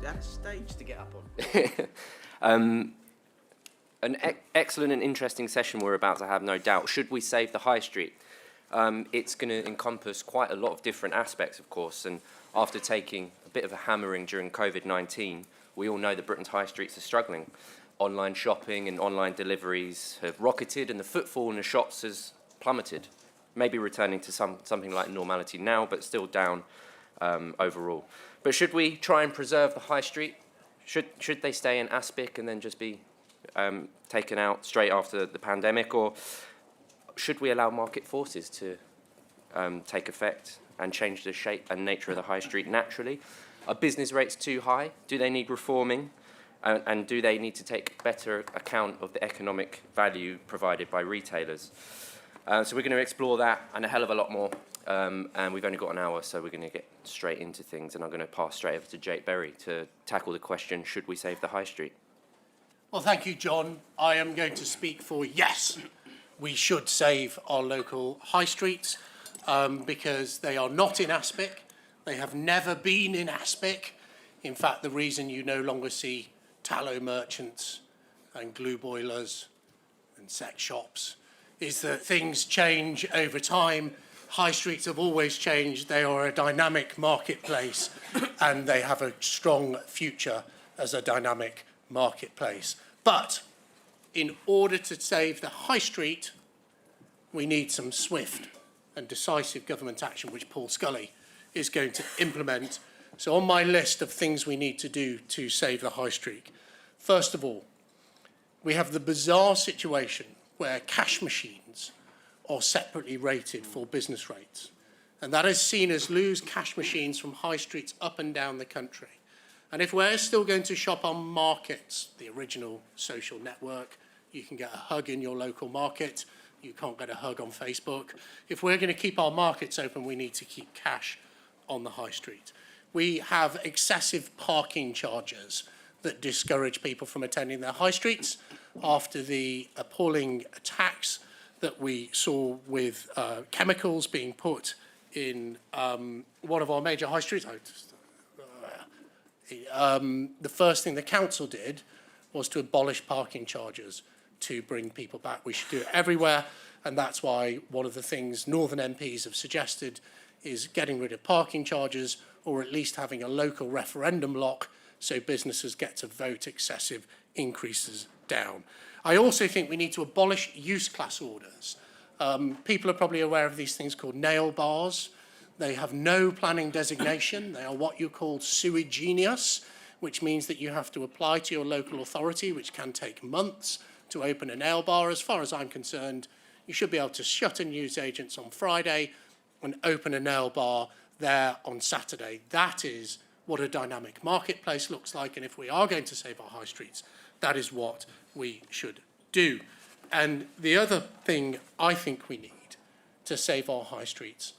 That's a stage to get up on. An excellent and interesting session we're about to have, no doubt. Should we save the high street? It's going to encompass quite a lot of different aspects, of course, and after taking a bit of a hammering during COVID-19, we all know that Britain's high streets are struggling. Online shopping and online deliveries have rocketed, and the footfall in the shops has plummeted. Maybe returning to something like normality now, but still down overall. But should we try and preserve the high street? Should they stay in aspic and then just be taken out straight after the pandemic, or should we allow market forces to take effect and change the shape and nature of the high street naturally? Are business rates too high? Do they need reforming? And do they need to take better account of the economic value provided by retailers? So we're going to explore that and a hell of a lot more. And we've only got an hour, so we're going to get straight into things. And I'm going to pass straight over to Jake Berry to tackle the question, should we save the high street? Well, thank you, John. I am going to speak for yes, we should save our local high streets because they are not in aspic. They have never been in aspic. In fact, the reason you no longer see tallow merchants and glue boilers and sex shops is that things change over time. High streets have always changed. They are a dynamic marketplace and they have a strong future as a dynamic marketplace. But in order to save the high street, we need some swift and decisive government action, which Paul Scully is going to implement. So on my list of things we need to do to save the high street, first of all, we have the bizarre situation where cash machines are separately rated for business rates. And that is seen as loose cash machines from high streets up and down the country. And if we're still going to shop on markets, the original social network, you can get a hug in your local market, you can't get a hug on Facebook. If we're going to keep our markets open, we need to keep cash on the high street. We have excessive parking charges that discourage people from attending their high streets after the appalling attacks that we saw with chemicals being put in one of our major high streets. The first thing the council did was to abolish parking charges to bring people back. We should do it everywhere, and that's why one of the things Northern MPs have suggested is getting rid of parking charges, or at least having a local referendum lock so businesses get to vote excessive increases down. I also think we need to abolish use class orders. People are probably aware of these things called nail bars. They have no planning designation. They are what you call sui generis, which means that you have to apply to your local authority, which can take months to open a nail bar. As far as I'm concerned, you should be able to shut a newsagents on Friday and open a nail bar there on Saturday. That is what a dynamic marketplace looks like. And if we are going to save our high streets, that is what we should do. And the other thing I think we need to save our high streets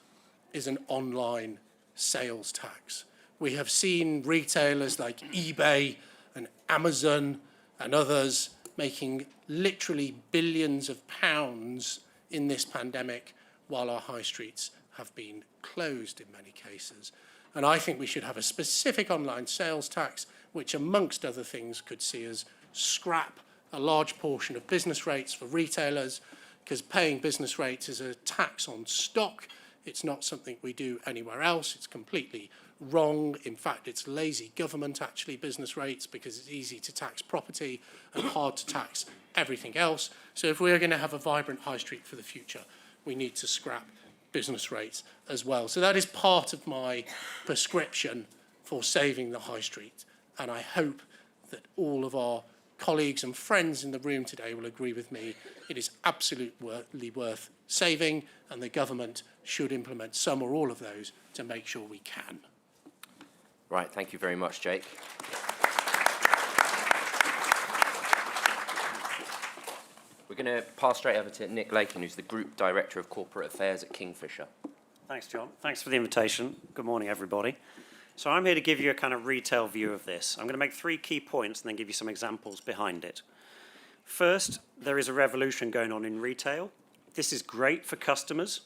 is an online sales tax. We have seen retailers like eBay and Amazon and others making literally billions of pounds in this pandemic while our high streets have been closed in many cases. And I think we should have a specific online sales tax, which amongst other things could see us scrap a large portion of business rates for retailers, because paying business rates is a tax on stock. It's not something we do anywhere else. It's completely wrong. In fact, it's lazy government, actually, business rates, because it's easy to tax property and hard to tax everything else. So if we're going to have a vibrant high street for the future, we need to scrap business rates as well. So that is part of my prescription for saving the high street. And I hope that all of our colleagues and friends in the room today will agree with me. It is absolutely worth saving, and the government should implement some or all of those to make sure we can. Right, thank you very much, Jake. We're going to pass straight over to Nick Lakin, who's the Group Director of Corporate Affairs at Kingfisher. Thanks, John. Thanks for the invitation. Good morning, everybody. So I'm here to give you a kind of retail view of this. I'm going to make 3 key points and then give you some examples behind it. First, there is a revolution going on in retail. This is great for customers,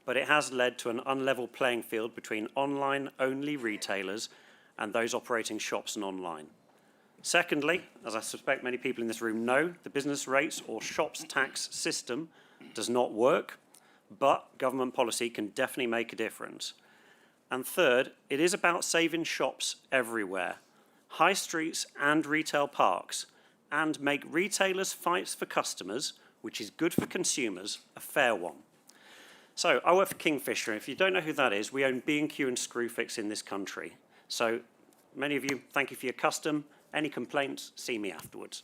but it has led to an unlevel playing field between online-only retailers and those operating shops and online. Secondly, as I suspect many people in this room know, the business rates or shops tax system does not work, but government policy can definitely make a difference. And third, it is about saving shops everywhere, high streets and retail parks, and make retailers' fights for customers, which is good for consumers, a fair one. So I work for Kingfisher. If you don't know who that is, we own B&Q and Screwfix in this country. So many of you, thank you for your custom. Any complaints, see me afterwards.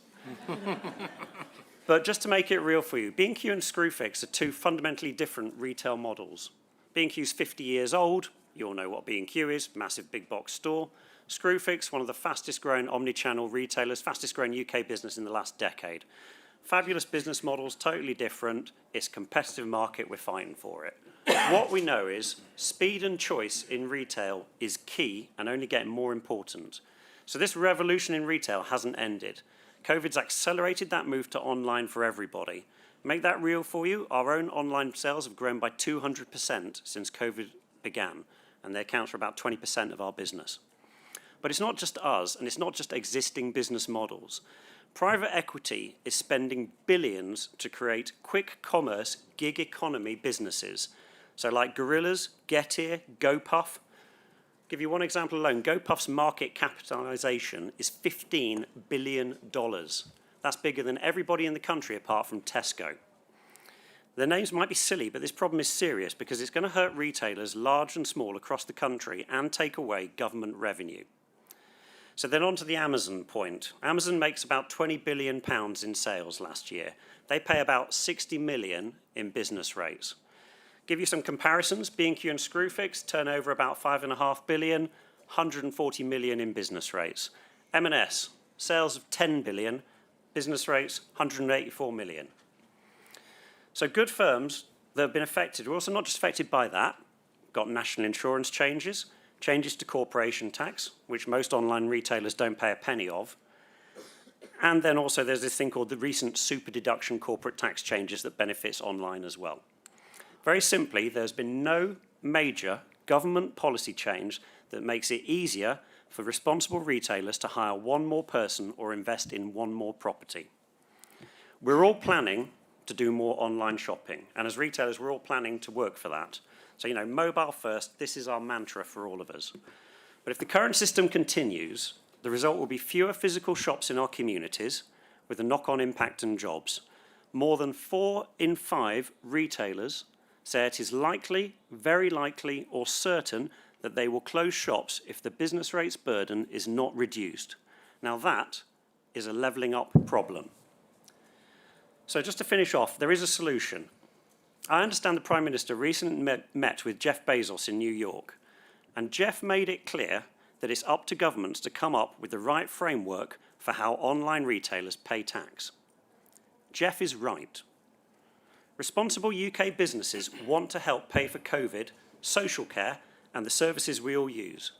But just to make it real for you, B&Q and Screwfix are two fundamentally different retail models. B&Q's 50 years old. You all know what B&Q is, massive big box store. Screwfix, one of the fastest growing omni-channel retailers, fastest growing UK business in the last decade. Fabulous business models, totally different. It's a competitive market, we're fighting for it. What we know is speed and choice in retail is key and only getting more important. So this revolution in retail hasn't ended. COVID's accelerated that move to online for everybody. Make that real for you, our own online sales have grown by 200% since COVID began, and they account for about 20% of our business. But it's not just us, and it's not just existing business models. Private equity is spending billions to create quick commerce, gig economy businesses. So like Gorillas, Getir, GoPuff. Give you one example alone, GoPuff's market capitalization is $15 billion. That's bigger than everybody in the country apart from Tesco. Their names might be silly, but this problem is serious because it's going to hurt retailers, large and small, across the country and take away government revenue. So then on to the Amazon point. Amazon makes about £20 billion in sales last year. They pay about 60 million in business rates. Give you some comparisons, B&Q and Screwfix turn over about $5.5 billion, 140 million in business rates. M&S, sales of 10 billion, business rates 184 million. So good firms that have been affected are also not just affected by that, got national insurance changes, changes to corporation tax, which most online retailers don't pay a penny of. And then also there's this thing called the recent super deduction corporate tax changes that benefits online as well. Very simply, there's been no major government policy change that makes it easier for responsible retailers to hire one more person or invest in one more property. We're all planning to do more online shopping, and as retailers, we're all planning to work for that. So, you know, mobile first, this is our mantra for all of us. But if the current system continues, the result will be fewer physical shops in our communities with a knock-on impact on jobs. More than 4 in 5 retailers say it is likely, very likely, or certain that they will close shops if the business rates burden is not reduced. Now that is a levelling up problem. So just to finish off, there is a solution. I understand the Prime Minister recently met with Jeff Bezos in New York, and Jeff made it clear that it's up to governments to come up with the right framework for how online retailers pay tax. Jeff is right. Responsible UK businesses want to help pay for COVID, social care, and the services we all use.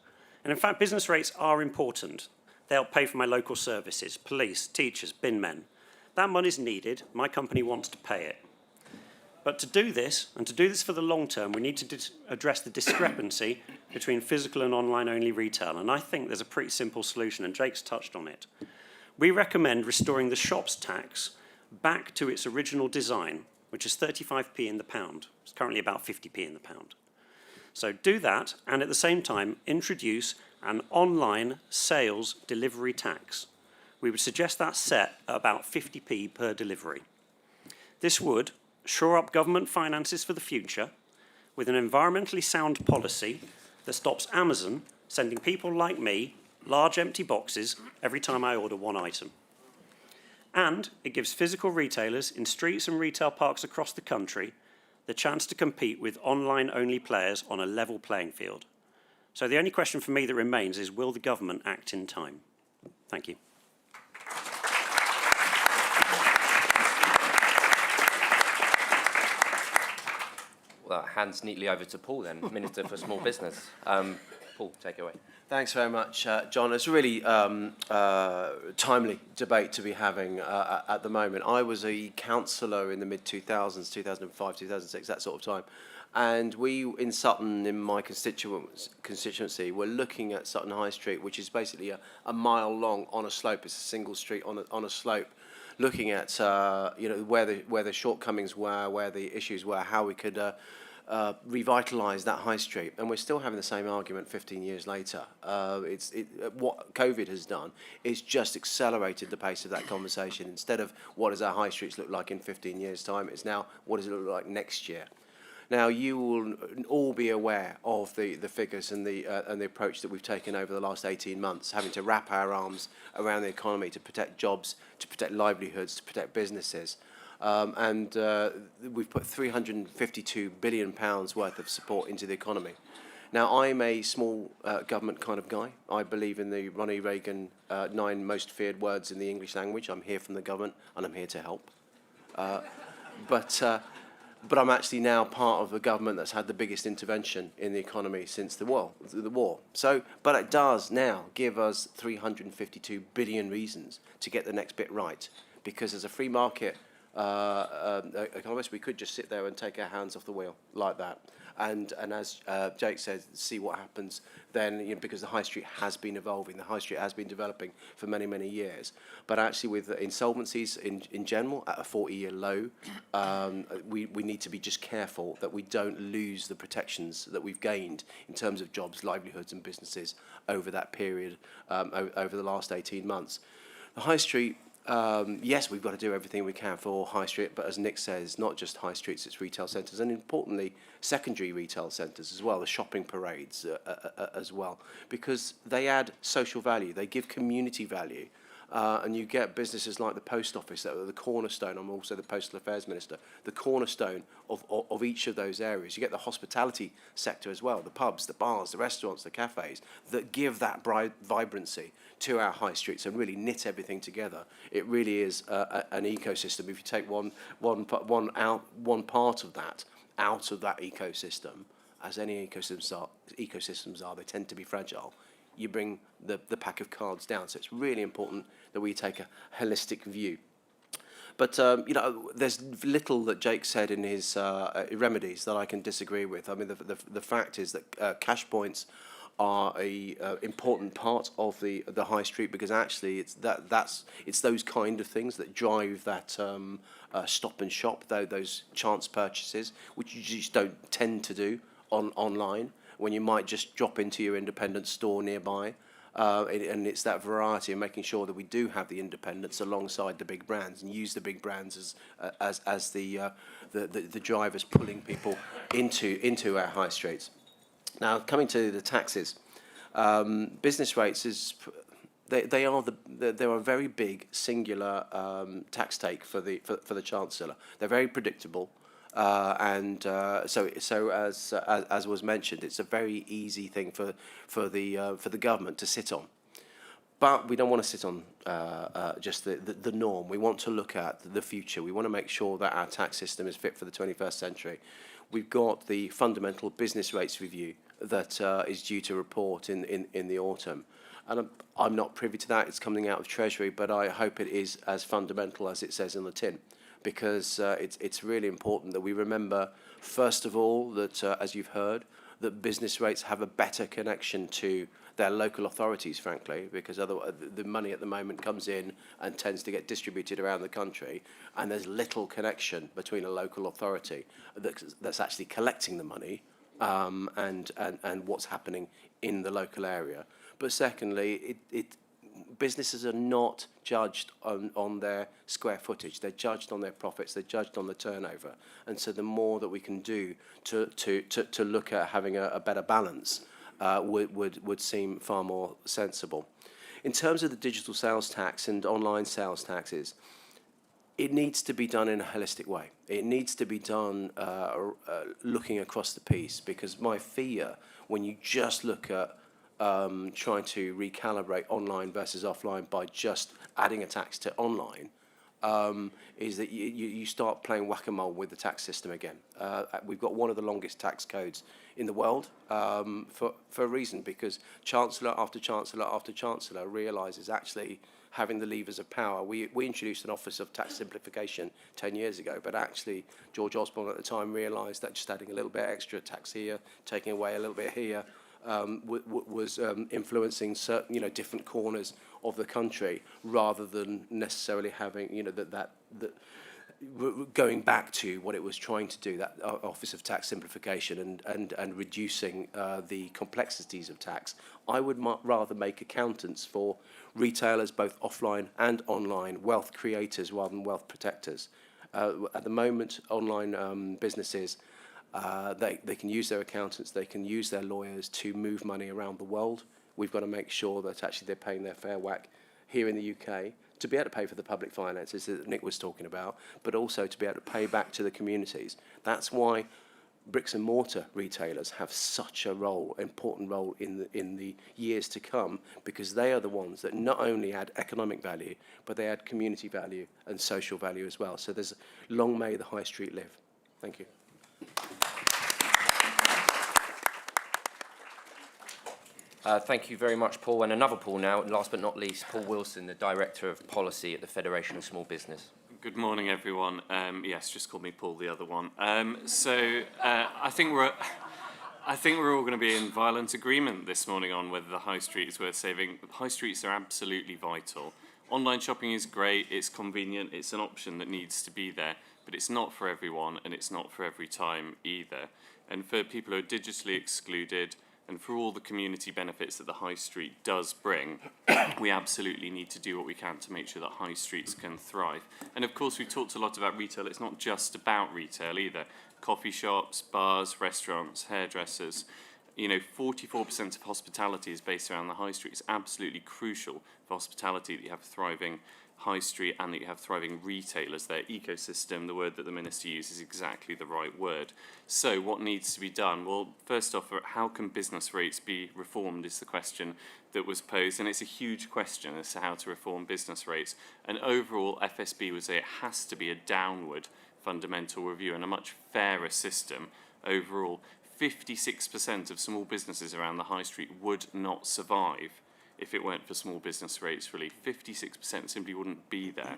And in fact, business rates are important. They help pay for my local services, police, teachers, bin men. That money's needed. My company wants to pay it. But to do this, and to do this for the long term, we need to address the discrepancy between physical and online-only retail. And I think there's a pretty simple solution, and Jake's touched on it. We recommend restoring the shops tax back to its original design, which is 35p in the pound. It's currently about 50p in the pound. So do that, and at the same time, introduce an online sales delivery tax. We would suggest that set at about 50p per delivery. This would shore up government finances for the future with an environmentally sound policy that stops Amazon sending people like me large empty boxes every time I order one item. And it gives physical retailers in streets and retail parks across the country the chance to compete with online-only players on a level playing field. So the only question for me that remains is, will the government act in time? Thank you. Well, that hands neatly over to Paul then, Minister for Small Business. Paul, take it away. Thanks very much, John. It's a really timely debate to be having at the moment. I was a councillor in the mid-2000s, 2005, 2006, that sort of time, And we in Sutton, in my constituency, we're looking at Sutton High Street, which is basically a mile long on a slope. It's a single street on a slope, looking at where the shortcomings were, where the issues were, how we could revitalise that high street. And we're still having the same argument 15 years later. What COVID has done is just accelerated the pace of that conversation. Instead of what does our high streets look like in 15 years' time, it's now what does it look like next year. Now, you will all be aware of the figures and the approach that we've taken over the last 18 months, having to wrap our arms around the economy to protect jobs, to protect livelihoods, to protect businesses. We've put £352 billion worth of support into the economy. Now, I'm a small government kind of guy. I believe in the Ronnie Reagan 9 most feared words in the English language. I'm here from the government, and I'm here to help. But I'm actually now part of a government that's had the biggest intervention in the economy since the war. So, but it does now give us 352 billion reasons to get the next bit right, because as a free market economist, we could just sit there and take our hands off the wheel like that. And as Jake said, see what happens then, because the high street has been evolving, the high street has been developing for many, many years. But actually with insolvencies in general at a 40-year low, we need to be just careful that we don't lose the protections that we've gained in terms of jobs, livelihoods and businesses over that period, over the last 18 months. The high street, yes, we've got to do everything we can for high street, but as Nick says, not just high streets, it's retail centres, and importantly, secondary retail centres as well, the shopping parades as well, because they add social value, they give community value, and you get businesses like the post office that are the cornerstone. I'm also the Postal Affairs Minister, the cornerstone of each of those areas. You get the hospitality sector as well, the pubs, the bars, the restaurants, the cafes, that give that vibrancy to our high streets and really knit everything together. It really is an ecosystem. If you take one part of that out of that ecosystem, as any ecosystems are, they tend to be fragile. You bring the pack of cards down. So it's really important that we take a holistic view. But, there's little that Jake said in his remedies that I can disagree with. I mean, the fact is that cash points are a important part of the high street, because actually it's those kind of things that drive that stop and shop, those chance purchases, which you just don't tend to do online, when you might just drop into your independent store nearby. And it's that variety of making sure that we do have the independents alongside the big brands, and use the big brands as the drivers pulling people into our high streets. Now, coming to the taxes, business rates they are a very big singular tax take for the Chancellor. They're very predictable. So as was mentioned, it's a very easy thing for the government to sit on. But we don't want to sit on just the norm. We want to look at the future. We want to make sure that our tax system is fit for the 21st century. We've got the fundamental business rates review that is due to report in the autumn. And I'm not privy to that. It's coming out of Treasury, but I hope it is as fundamental as it says in the tin, because it's really important that we remember, first of all, that, as you've heard, that business rates have a better connection to their local authorities, frankly, because otherwise the money at the moment comes in and tends to get distributed around the country, and there's little connection between a local authority that's actually collecting the money and what's happening in the local area. But secondly, businesses are not judged on their square footage. They're judged on their profits. They're judged on the turnover. And so the more that we can do to look at having a better balance would seem far more sensible. In terms of the digital sales tax and online sales taxes, it needs to be done in a holistic way. It needs to be done looking across the piece, because my fear, when you just look at trying to recalibrate online versus offline by just adding a tax to online, is that you start playing whack-a-mole with the tax system again. We've got one of the longest tax codes in the world for a reason, because Chancellor after Chancellor after Chancellor realises actually having the levers of power. We introduced an Office of Tax Simplification 10 years ago, but actually George Osborne at the time realised that just adding a little bit extra tax here, taking away a little bit here, was influencing certain, different corners of the country, rather than necessarily having, that going back to what it was trying to do, that Office of Tax Simplification and reducing the complexities of tax. I would rather make accountants for retailers, both offline and online, wealth creators rather than wealth protectors. At the moment, online businesses, they can use their accountants, they can use their lawyers to move money around the world. We've got to make sure that actually they're paying their fair whack here in the UK to be able to pay for the public finances that Nick was talking about, but also to be able to pay back to the communities. That's why bricks and mortar retailers have such a important role in the years to come, because they are the ones that not only add economic value, but they add community value and social value as well. So there's long may the high street live. Thank you. Thank you very much, Paul. And another Paul now, and last but not least, Paul Wilson, the Director of Policy at the Federation of Small Business. Good morning, everyone. Yes, just call me Paul, the other one. I think we're all going to be in violent agreement this morning on whether the high street is worth saving. High streets are absolutely vital. Online shopping is great, it's convenient, it's an option that needs to be there, but it's not for everyone and it's not for every time either. And for people who are digitally excluded, and for all the community benefits that the high street does bring, we absolutely need to do what we can to make sure that high streets can thrive. And of course, we've talked a lot about retail. It's not just about retail either. Coffee shops, bars, restaurants, hairdressers. 44% of hospitality is based around the high street. It's absolutely crucial for hospitality that you have a thriving high street and that you have thriving retailers. Their ecosystem, the word that the Minister used, is exactly the right word. So what needs to be done? Well, first off, how can business rates be reformed is the question that was posed, and it's a huge question as to how to reform business rates. And overall, FSB would say it has to be a downward fundamental review and a much fairer system overall. 56% of small businesses around the high street would not survive if it weren't for small business rates relief. 56% simply wouldn't be there.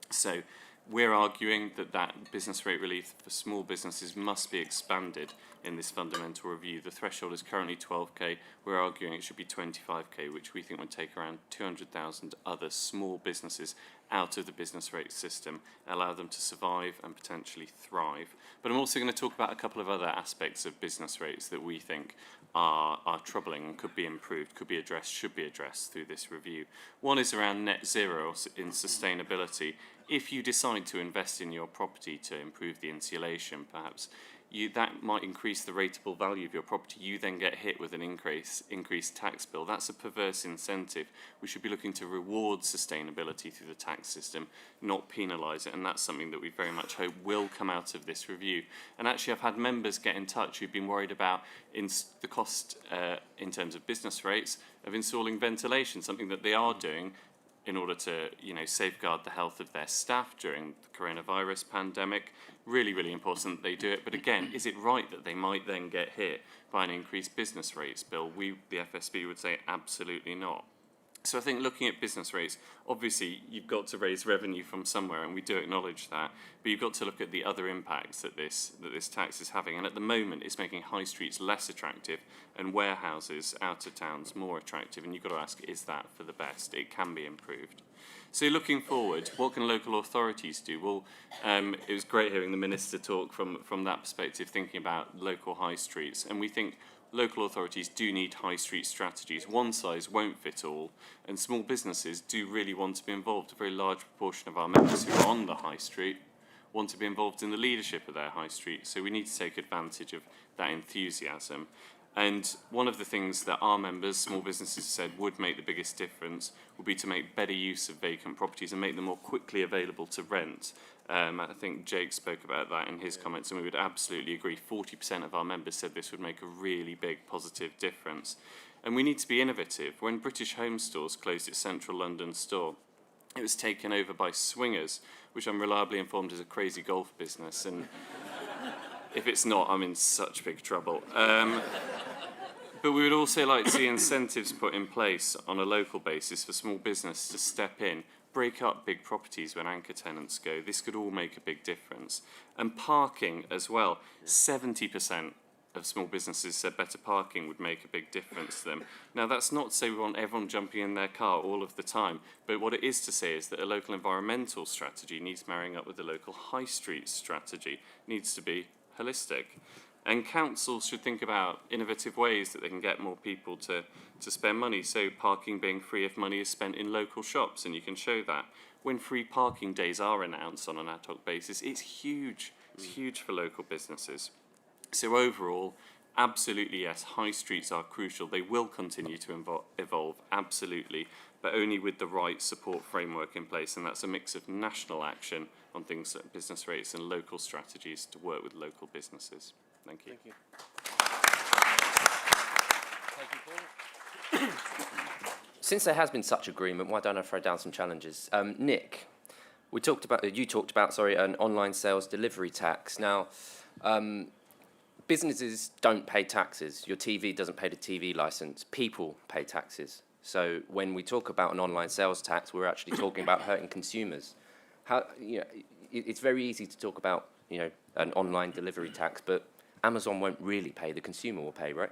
So we're arguing that business rate relief for small businesses must be expanded in this fundamental review. The threshold is currently 12k. We're arguing it should be 25k, which we think would take around 200,000 other small businesses out of the business rate system, allow them to survive and potentially thrive. But I'm also going to talk about a couple of other aspects of business rates that we think are troubling and could be improved, could be addressed, should be addressed through this review. One is around net zero in sustainability. If you decide to invest in your property to improve the insulation, perhaps, that might increase the rateable value of your property. You then get hit with an increased tax bill. That's a perverse incentive. We should be looking to reward sustainability through the tax system, not penalise it, and that's something that we very much hope will come out of this review. And actually, I've had members get in touch who've been worried about the cost in terms of business rates of installing ventilation, something that they are doing in order to safeguard the health of their staff during the coronavirus pandemic. Really, really important that they do it. But again, is it right that they might then get hit by an increased business rates bill? We, the FSB, would say absolutely not. So I think looking at business rates, obviously you've got to raise revenue from somewhere, and we do acknowledge that, but you've got to look at the other impacts that this tax is having. And at the moment, it's making high streets less attractive and warehouses out of towns more attractive. And you've got to ask, is that for the best? It can be improved. So looking forward, what can local authorities do? Well, it was great hearing the Minister talk from that perspective, thinking about local high streets. And we think local authorities do need high street strategies. One size won't fit all, and small businesses do really want to be involved. A very large proportion of our members who are on the high street want to be involved in the leadership of their high street, so we need to take advantage of that enthusiasm. And one of the things that our members, small businesses, said would make the biggest difference would be to make better use of vacant properties and make them more quickly available to rent. I think Jake spoke about that in his comments, and we would absolutely agree. 40% of our members said this would make a really big positive difference. And we need to be innovative. When British Home Stores closed its central London store, it was taken over by Swingers, which I'm reliably informed is a crazy golf business. And If it's not, I'm in such big trouble. But we would also like to see incentives put in place on a local basis for small business to step in, break up big properties when anchor tenants go. This could all make a big difference. And parking as well. 70% of small businesses said better parking would make a big difference to them. Now, that's not to say we want everyone jumping in their car all of the time, but what it is to say is that a local environmental strategy needs marrying up with the local high street strategy. It needs to be holistic. And councils should think about innovative ways that they can get more people to spend money. So parking being free if money is spent in local shops, and you can show that. When free parking days are announced on an ad hoc basis, it's huge. It's huge for local businesses. So overall, absolutely yes, high streets are crucial. They will continue to evolve, absolutely, but only with the right support framework in place. And that's a mix of national action on things like business rates and local strategies to work with local businesses. Thank you. Thank you, Paul. Since there has been such agreement, why don't I throw down some challenges? Nick, you talked about an online sales delivery tax. Now, businesses don't pay taxes. Your TV doesn't pay the TV license. People pay taxes. So when we talk about an online sales tax, we're actually talking about hurting consumers. It's very easy to talk about an online delivery tax, but Amazon won't really pay. The consumer will pay, right?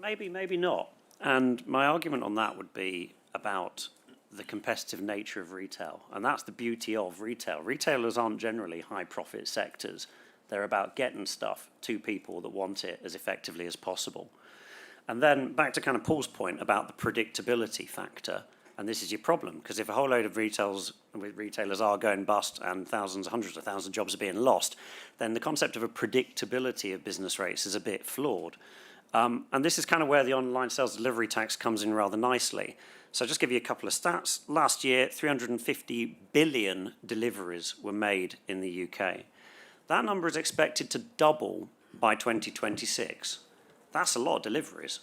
Maybe, maybe not. And my argument on that would be about the competitive nature of retail. And that's the beauty of retail. Retailers aren't generally high-profit sectors. They're about getting stuff to people that want it as effectively as possible. And then back to kind of Paul's point about the predictability factor. And this is your problem, because if a whole load of retailers are going bust and hundreds of thousands of jobs are being lost, then the concept of a predictability of business rates is a bit flawed. And this is kind of where the online sales delivery tax comes in rather nicely. So I'll just give you a couple of stats. Last year, 350 billion deliveries were made in the UK. That number is expected to double by 2026. That's a lot of deliveries.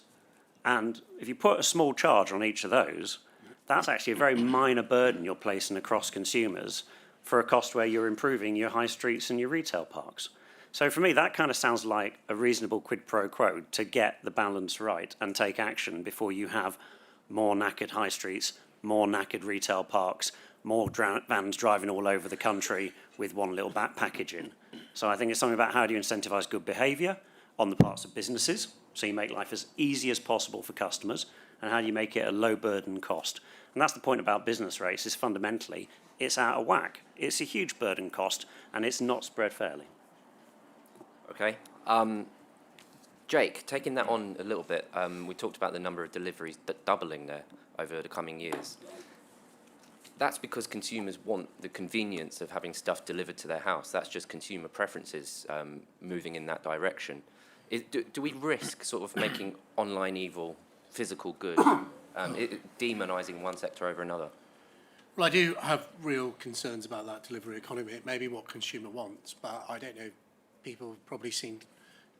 And if you put a small charge on each of those, that's actually a very minor burden you're placing across consumers for a cost where you're improving your high streets and your retail parks. So for me, that kind of sounds like a reasonable quid pro quo to get the balance right and take action before you have more knackered high streets, more knackered retail parks, more vans driving all over the country with one little back package in. So I think it's something about how do you incentivise good behaviour on the parts of businesses, so you make life as easy as possible for customers, and how do you make it a low burden cost. And that's the point about business rates, is fundamentally it's out of whack. It's a huge burden cost, and it's not spread fairly. Okay. Jake, taking that on a little bit, we talked about the number of deliveries doubling there over the coming years. That's because consumers want the convenience of having stuff delivered to their house. That's just consumer preferences moving in that direction. Do we risk sort of making online evil physical good, demonising one sector over another? Well, I do have real concerns about that delivery economy. It may be what consumer wants, but I don't know. People have probably seen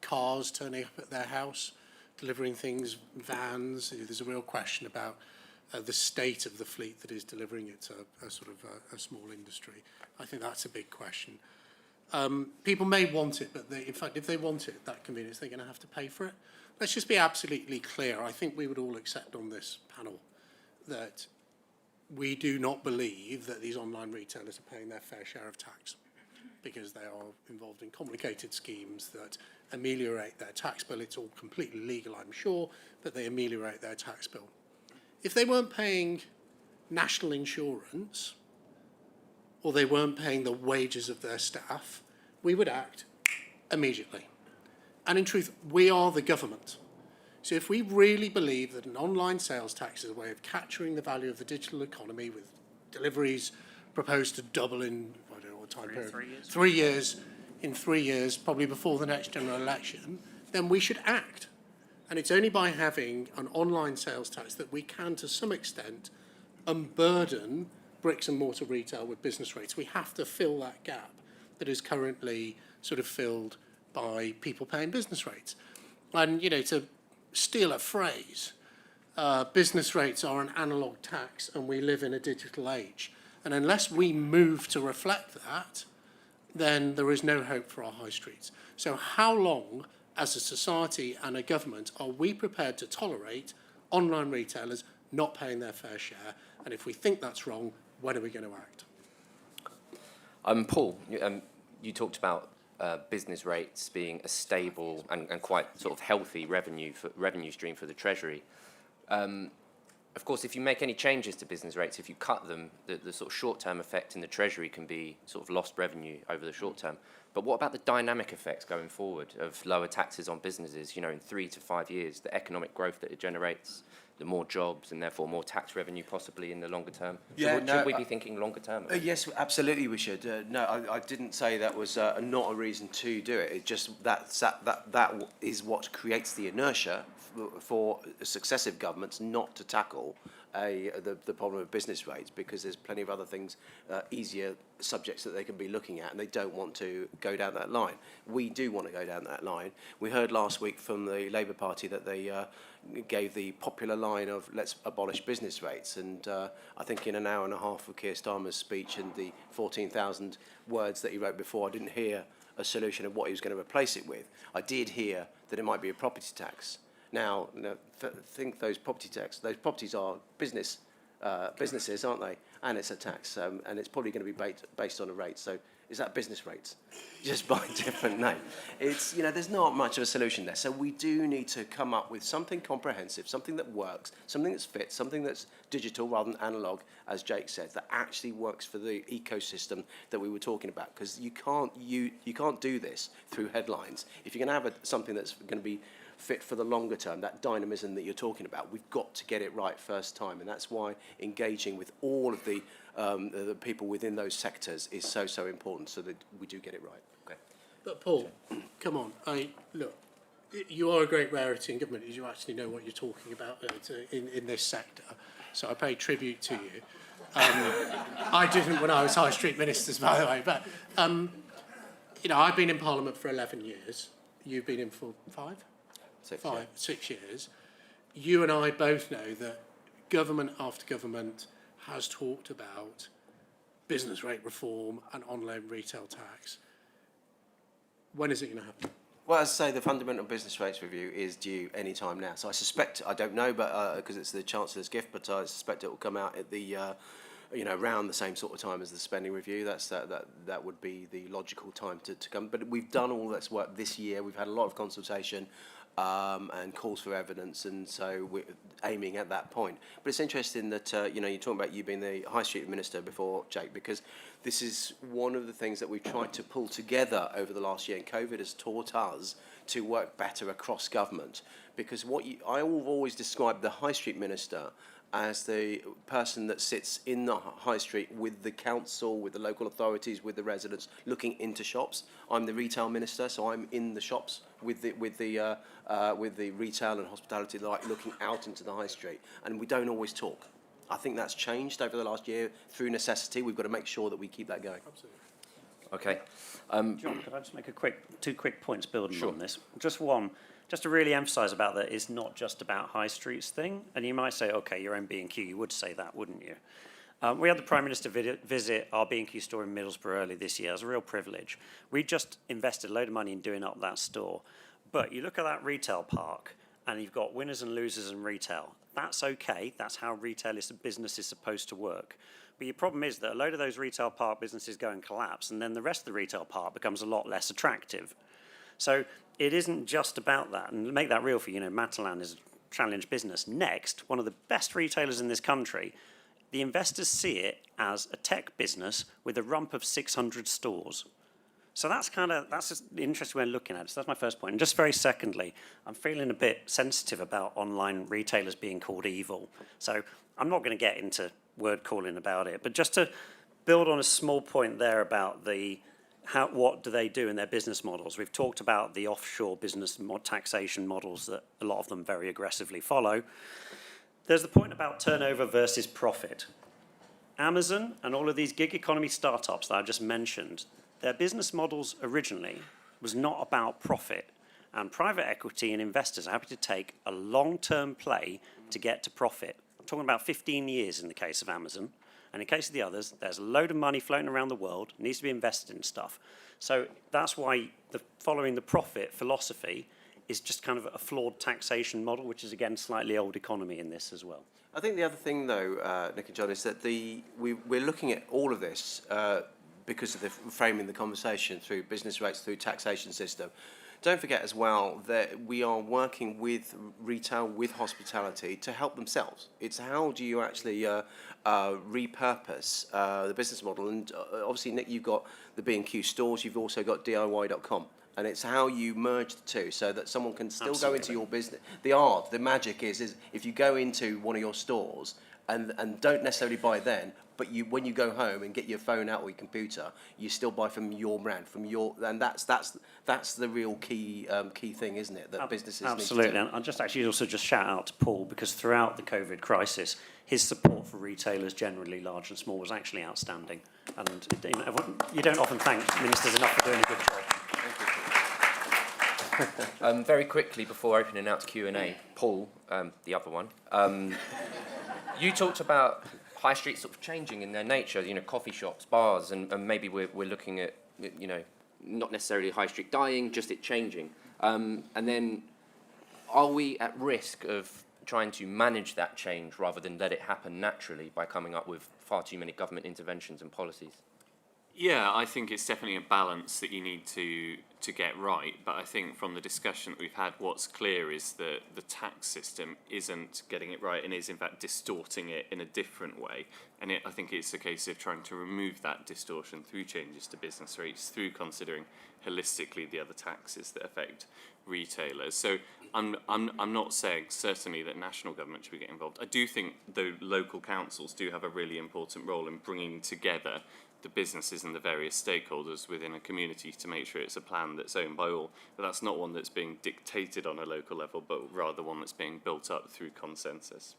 cars turning up at their house, delivering things, vans. There's a real question about the state of the fleet that is delivering it to a sort of a small industry. I think that's a big question. People may want it, but in fact, if they want it, that convenience, they're going to have to pay for it. Let's just be absolutely clear. I think we would all accept on this panel that we do not believe that these online retailers are paying their fair share of tax, because they are involved in complicated schemes that ameliorate their tax bill. It's all completely legal, I'm sure, but they ameliorate their tax bill. If they weren't paying national insurance, or they weren't paying the wages of their staff, we would act immediately. And in truth, we are the government. So if we really believe that an online sales tax is a way of capturing the value of the digital economy, with deliveries proposed to double in, I don't know what time period, 3 years, in 3 years, probably before the next general election, then we should act. And it's only by having an online sales tax that we can, to some extent, unburden bricks and mortar retail with business rates. We have to fill that gap that is currently sort of filled by people paying business rates. And, to steal a phrase, business rates are an analogue tax and we live in a digital age. And unless we move to reflect that, then there is no hope for our high streets. So how long, as a society and a government, are we prepared to tolerate online retailers not paying their fair share? And if we think that's wrong, when are we going to act? Paul, you talked about business rates being a stable and quite sort of healthy revenue stream for the Treasury. Of course, if you make any changes to business rates, if you cut them, the sort of short-term effect in the Treasury can be sort of lost revenue over the short term. But what about the dynamic effects going forward of lower taxes on businesses? You know, in 3 to 5 years, the economic growth that it generates, the more jobs, and therefore more tax revenue possibly in the longer term. Should we be thinking longer term? Yes, absolutely we should. No, I didn't say that was not a reason to do it. It just that is what creates the inertia for successive governments not to tackle the problem of business rates, because there's plenty of other things, easier subjects that they can be looking at, and they don't want to go down that line. We do want to go down that line. We heard last week from the Labour Party that they gave the popular line of let's abolish business rates, and I think in an hour and a half of Keir Starmer's speech and the 14,000 words that he wrote before, I didn't hear a solution of what he was going to replace it with. I did hear that it might be a property tax. Now, think those properties are businesses, aren't they? And it's a tax, and it's probably going to be based on a rate. So is that business rates? Just by a different name. It's, there's not much of a solution there. So we do need to come up with something comprehensive, something that works, something that's fit, something that's digital rather than analog, as Jake said, that actually works for the ecosystem that we were talking about. Because you can't do this through headlines. If you're going to have something that's going to be fit for the longer term, that dynamism that you're talking about, we've got to get it right first time, and that's why engaging with all of the people within those sectors is so important, so that we do get it right. Okay. But Paul, come on, look, you are a great rarity in government, as you actually know what you're talking about in this sector, so I pay tribute to you. I didn't when I was High Street Ministers, by the way, but I've been in Parliament for 11 years, you've been in for 5? 6 years. You and I both know that government after government has talked about business rate reform and online retail tax. When is it going to happen? Well, as I say, the fundamental business rates review is due any time now. So I suspect, I don't know, but because it's the Chancellor's gift, but I suspect it will come out at the, around the same sort of time as the spending review. That would be the logical time to come. But we've done all this work this year. We've had a lot of consultation. And calls for evidence, and so we're aiming at that point. But it's interesting that you're talking about you being the High Street Minister before, Jake, because this is one of the things that we've tried to pull together over the last year, and COVID has taught us to work better across government. Because I've always described the High Street Minister as the person that sits in the high street with the council, with the local authorities, with the residents, looking into shops. I'm the retail minister, so I'm in the shops with the retail and hospitality, like looking out into the high street. And we don't always talk. I think that's changed over the last year through necessity. We've got to make sure that we keep that going. Absolutely. Okay. John, could I just make two quick points building on this? Just one. Just to really emphasise about that, it's not just about high streets thing. And you might say, okay, you're in B&Q, you would say that, wouldn't you? We had the Prime Minister visit our B&Q store in Middlesbrough early this year. It was a real privilege. We just invested a load of money in doing up that store. But you look at that retail park, and you've got winners and losers in retail. That's okay. That's how retail business is supposed to work. But your problem is that a load of those retail park businesses go and collapse, and then the rest of the retail park becomes a lot less attractive. So it isn't just about that. And to make that real for you, Matalan is a challenge business. Next, one of the best retailers in this country, the investors see it as a tech business with a rump of 600 stores. So that's just the interesting way of looking at it. So that's my first point. And just very secondly, I'm feeling a bit sensitive about online retailers being called evil. So I'm not going to get into word calling about it, but just to build on a small point there about what do they do in their business models. We've talked about the offshore business taxation models that a lot of them very aggressively follow. There's the point about turnover versus profit. Amazon and all of these gig economy startups that I just mentioned, their business models originally was not about profit. And private equity and investors are happy to take a long-term play to get to profit. I'm talking about 15 years in the case of Amazon. And in case of the others, there's a load of money floating around the world, needs to be invested in stuff. So that's why following the profit philosophy is just kind of a flawed taxation model, which is, again, slightly old economy in this as well. I think the other thing, though, Nick and John, is that we're looking at all of this because of the framing the conversation through business rates, through taxation system. Don't forget as well that we are working with retail, with hospitality to help themselves. It's how do you actually repurpose the business model. And obviously, Nick, you've got the B&Q stores, you've also got DIY.com. And it's how you merge the two so that someone can still go into your business. The magic is if you go into one of your stores and don't necessarily buy then, but when you go home and get your phone out or your computer, you still buy from your brand, and that's the real key thing, isn't it? That businesses absolutely. need to do. And I'll just shout out to Paul, because throughout the COVID crisis, his support for retailers, generally large and small, was actually outstanding. And you don't often thank ministers enough for doing a good job. Very quickly, before opening out to Q&A, Paul, the other one, you talked about high streets sort of changing in their nature, coffee shops, bars, and maybe we're looking at, not necessarily high street dying, just it changing. And then are we at risk of trying to manage that change rather than let it happen naturally by coming up with far too many government interventions and policies? Yeah, I think it's definitely a balance that you need to get right. But I think from the discussion that we've had, what's clear is that the tax system isn't getting it right and is in fact distorting it in a different way. And I think it's a case of trying to remove that distortion through changes to business rates, through considering holistically the other taxes that affect retailers. So I'm not saying certainly that national government should be getting involved. I do think the local councils do have a really important role in bringing together the businesses and the various stakeholders within a community to make sure it's a plan that's owned by all. But that's not one that's being dictated on a local level, but rather one that's being built up through consensus.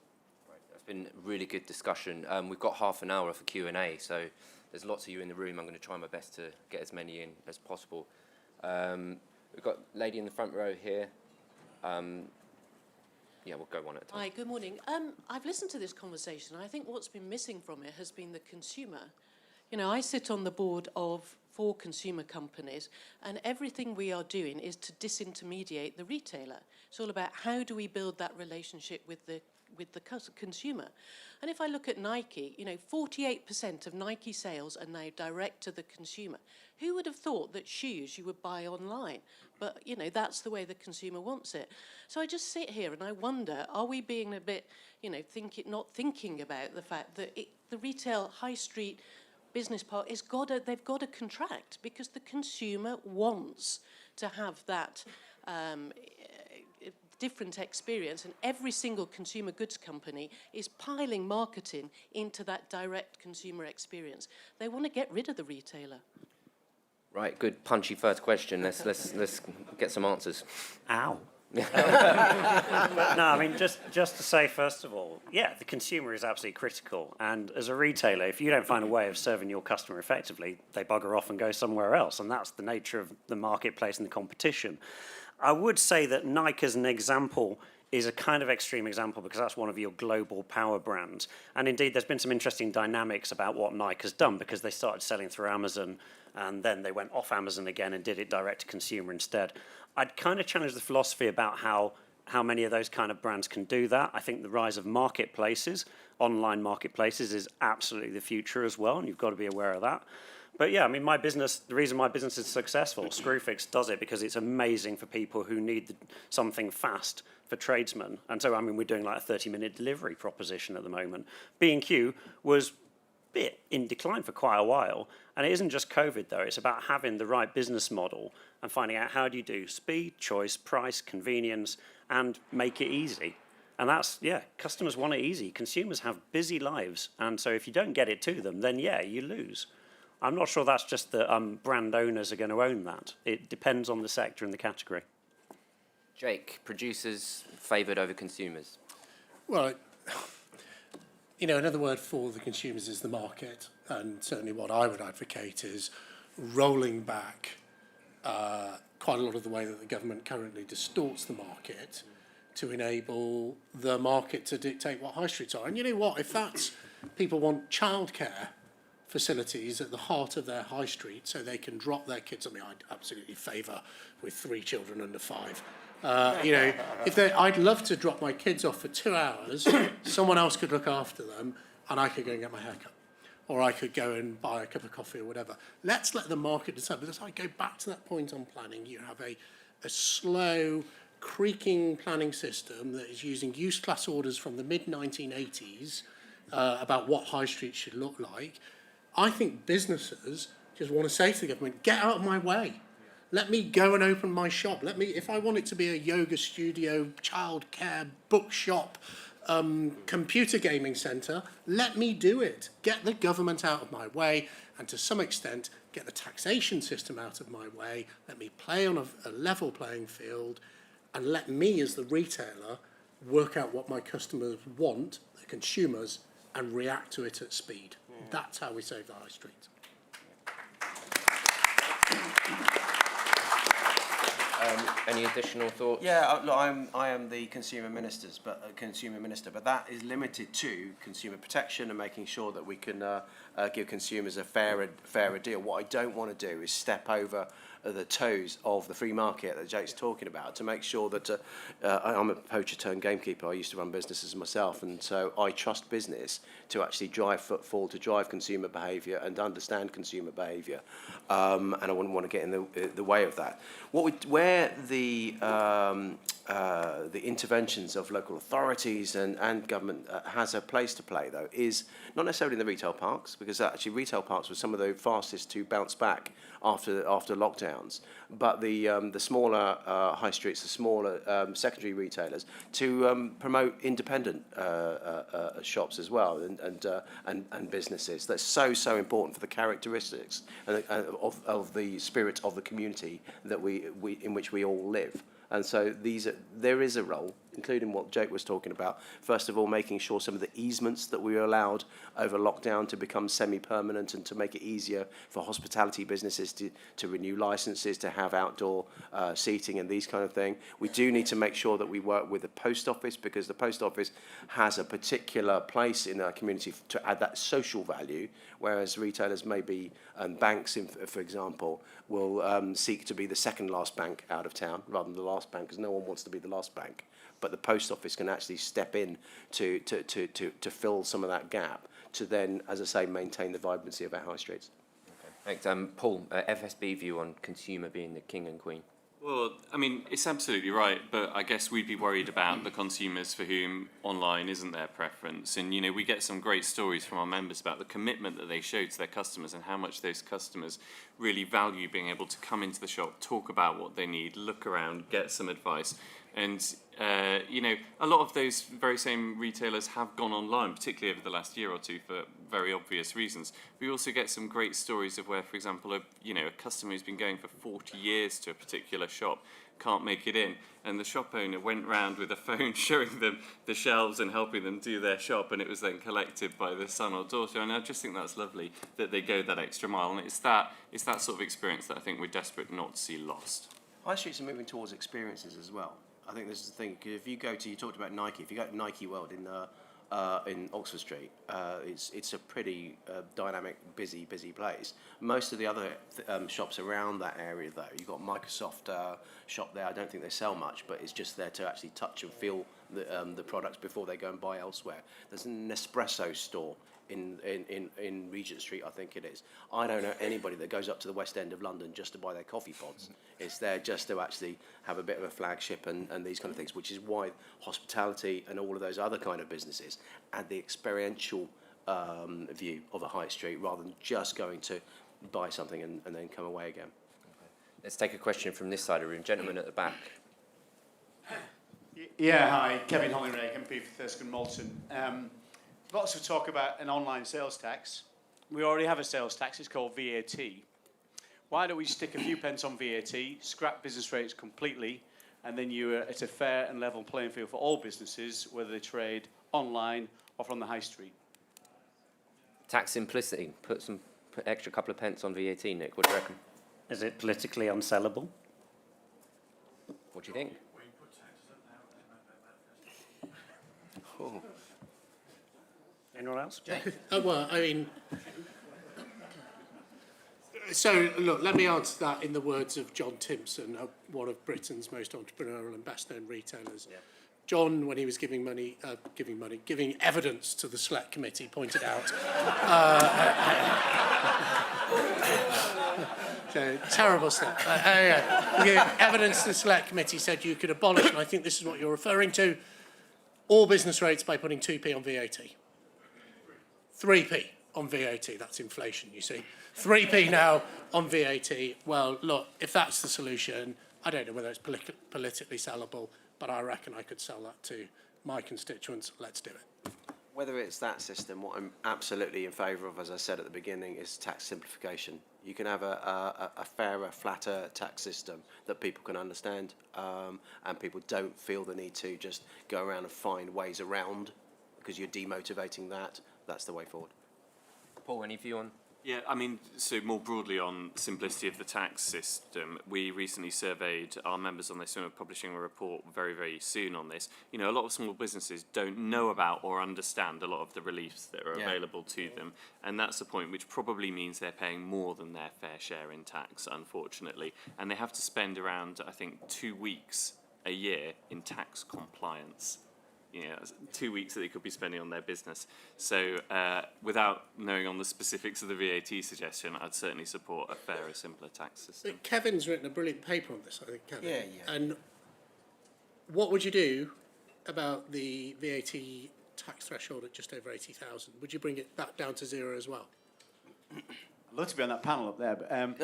Right, that's been a really good discussion. We've got half an hour for Q&A, so there's lots of you in the room. I'm going to try my best to get as many in as possible. We've got a lady in the front row here. Yeah, we'll go one at a time. Hi, good morning. I've listened to this conversation. I think what's been missing from it has been the consumer. I sit on the board of 4 consumer companies, and everything we are doing is to disintermediate the retailer. It's all about how do we build that relationship with the consumer. And if I look at Nike, 48% of Nike sales are now direct to the consumer. Who would have thought that shoes you would buy online? But, that's the way the consumer wants it. So I just sit here and I wonder, are we being a bit, not thinking about the fact that the retail high street business part they've got to contract because the consumer wants to have that different experience, and every single consumer goods company is piling marketing into that direct consumer experience. They want to get rid of the retailer. Right, good punchy first question. Let's get some answers. Ow. But no, I mean, just to say, first of all, yeah, the consumer is absolutely critical. And as a retailer, if you don't find a way of serving your customer effectively, they bugger off and go somewhere else. And that's the nature of the marketplace and the competition. I would say that Nike, as an example, is a kind of extreme example because that's one of your global power brands. And indeed, there's been some interesting dynamics about what Nike has done because they started selling through Amazon and then they went off Amazon again and did it direct to consumer instead. I'd kind of challenge the philosophy about how many of those kind of brands can do that. I think the rise of marketplaces, online marketplaces, is absolutely the future as well, and you've got to be aware of that. But yeah, I mean, the reason my business is successful, Screwfix does it because it's amazing for people who need something fast for tradesmen. And so, I mean, we're doing like a 30-minute delivery proposition at the moment. B&Q was bit in decline for quite a while. And it isn't just COVID, though. It's about having the right business model and finding out how do you do speed, choice, price, convenience, and make it easy. And that's, customers want it easy. Consumers have busy lives. And so if you don't get it to them, then, you lose. I'm not sure that's just that brand owners are going to own that. It depends on the sector and the category. Jake, producers favoured over consumers. Well, another word for the consumers is the market. And certainly what I would advocate is rolling back quite a lot of the way that the government currently distorts the market to enable the market to dictate what high streets are. And you know what, if that's people want childcare facilities at the heart of their high street so they can drop their kids. I mean, I'd absolutely favour with 3 children under 5. I'd love to drop my kids off for 2 hours, someone else could look after them, and I could go and get my hair cut. Or I could go and buy a cup of coffee or whatever. Let's let the market decide. Because I go back to that point on planning. You have a slow, creaking planning system that is using use class orders from the mid-1980s about what high streets should look like. I think businesses just want to say to the government, get out of my way. Let me go and open my shop. If I want it to be a yoga studio, childcare, bookshop, computer gaming centre, let me do it. Get the government out of my way, and to some extent, get the taxation system out of my way. Let me play on a level playing field, and let me, as the retailer, work out what my customers want, the consumers, and react to it at speed. That's how we save the high street. Any additional thoughts? Yeah, look, I am the consumer minister, but that is limited to consumer protection and making sure that we can give consumers a fairer deal. What I don't want to do is step over the toes of the free market that Jake's talking about, to make sure that I'm a poacher turned gamekeeper. I used to run businesses myself, and so I trust business to actually drive footfall, to drive consumer behaviour and understand consumer behaviour, and I wouldn't want to get in the way of that. Where the interventions of local authorities and government has a place to play, though, is not necessarily in the retail parks, because actually retail parks were some of the fastest to bounce back after lockdowns, but the smaller high streets, the smaller secondary retailers, to promote independent shops as well, and businesses. That's so important for the characteristics of the spirit of the community that we in which we all live. And so there is a role, including what Jake was talking about. First of all, making sure some of the easements that we were allowed over lockdown to become semi-permanent, and to make it easier for hospitality businesses to renew licenses, to have outdoor seating and these kind of things. We do need to make sure that we work with the post office, because the post office has a particular place in our community to add that social value, whereas retailers maybe, and banks, for example, will seek to be the second last bank out of town rather than the last bank, because no one wants to be the last bank. But the post office can actually step in to fill some of that gap, to then, as I say, maintain the vibrancy of our high streets. Okay. Thanks. Paul, FSB view on consumer being the king and queen. Well, I mean, it's absolutely right, but I guess we'd be worried about the consumers for whom online isn't their preference. And, we get some great stories from our members about the commitment that they show to their customers, and how much those customers really value being able to come into the shop, talk about what they need, look around, get some advice. And, a lot of those very same retailers have gone online, particularly over the last year or two, for very obvious reasons. We also get some great stories of where, for example, a customer who's been going for 40 years to a particular shop can't make it in, and the shop owner went round with a phone showing them the shelves and helping them do their shop, and it was then collected by the son or daughter. And I just think that's lovely that they go that extra mile, and it's that sort of experience that I think we're desperate not to see lost. High streets are moving towards experiences as well. I think this is the thing. If you talked about Nike. If you go to Nike World in Oxford Street, it's a pretty dynamic, busy place. Most of the other shops around that area, though, you've got Microsoft shop there. I don't think they sell much, but it's just there to actually touch and feel the products before they go and buy elsewhere. There's an Nespresso store in Regent Street, I think it is. I don't know anybody that goes up to the West End of London just to buy their coffee pods. It's there just to actually have a bit of a flagship and these kind of things, which is why hospitality and all of those other kind of businesses add the experiential view of a high street, rather than just going to buy something and then come away again. Let's take a question from this side of the room. Gentleman at the back. Yeah, hi. Kevin Hollingray, MP for Thurston Moulton. Lots of talk about an online sales tax. We already have a sales tax. It's called VAT. Why don't we stick a few pence on VAT, scrap business rates completely, and then it's a fair and level playing field for all businesses, whether they trade online or from the high street? Tax simplicity. Put extra couple of pence on VAT, Nick. What do you reckon? Is it politically unsellable? What do you think? Anyone else? Well, I mean, so look, let me answer that in the words of John Timpson, one of Britain's most entrepreneurial and best-known retailers. Yeah. John, when he was giving evidence to the Select Committee, pointed out. So, terrible stuff. Evidence to the Select Committee said you could abolish, and I think this is what you're referring to, all business rates by putting 2p on VAT. 3p on VAT, that's inflation, you see. 3p now on VAT. Well, look, if that's the solution, I don't know whether it's politically sellable, but I reckon I could sell that to my constituents. Let's do it. Whether it's that system, what I'm absolutely in favour of, as I said at the beginning, is tax simplification. You can have a fairer, flatter tax system that people can understand, and people don't feel the need to just go around and find ways around because you're demotivating that. That's the way forward. Paul, any view on? Yeah, I mean, so more broadly on simplicity of the tax system, we recently surveyed our members on this and we're publishing a report very, very soon on this. You know, a lot of small businesses don't know about or understand a lot of the reliefs that are available to them. And that's the point, which probably means they're paying more than their fair share in tax, unfortunately. And they have to spend around, I think, 2 weeks a year in tax compliance. You know, 2 weeks that they could be spending on their business. So without knowing on the specifics of the VAT suggestion, I'd certainly support a fairer, simpler tax system. But Kevin's written a brilliant paper on this, I think, Kevin. Yeah. And what would you do about the VAT tax threshold at just over 80,000? Would you bring it back down to 0 as well? I'd love to be on that panel up there, but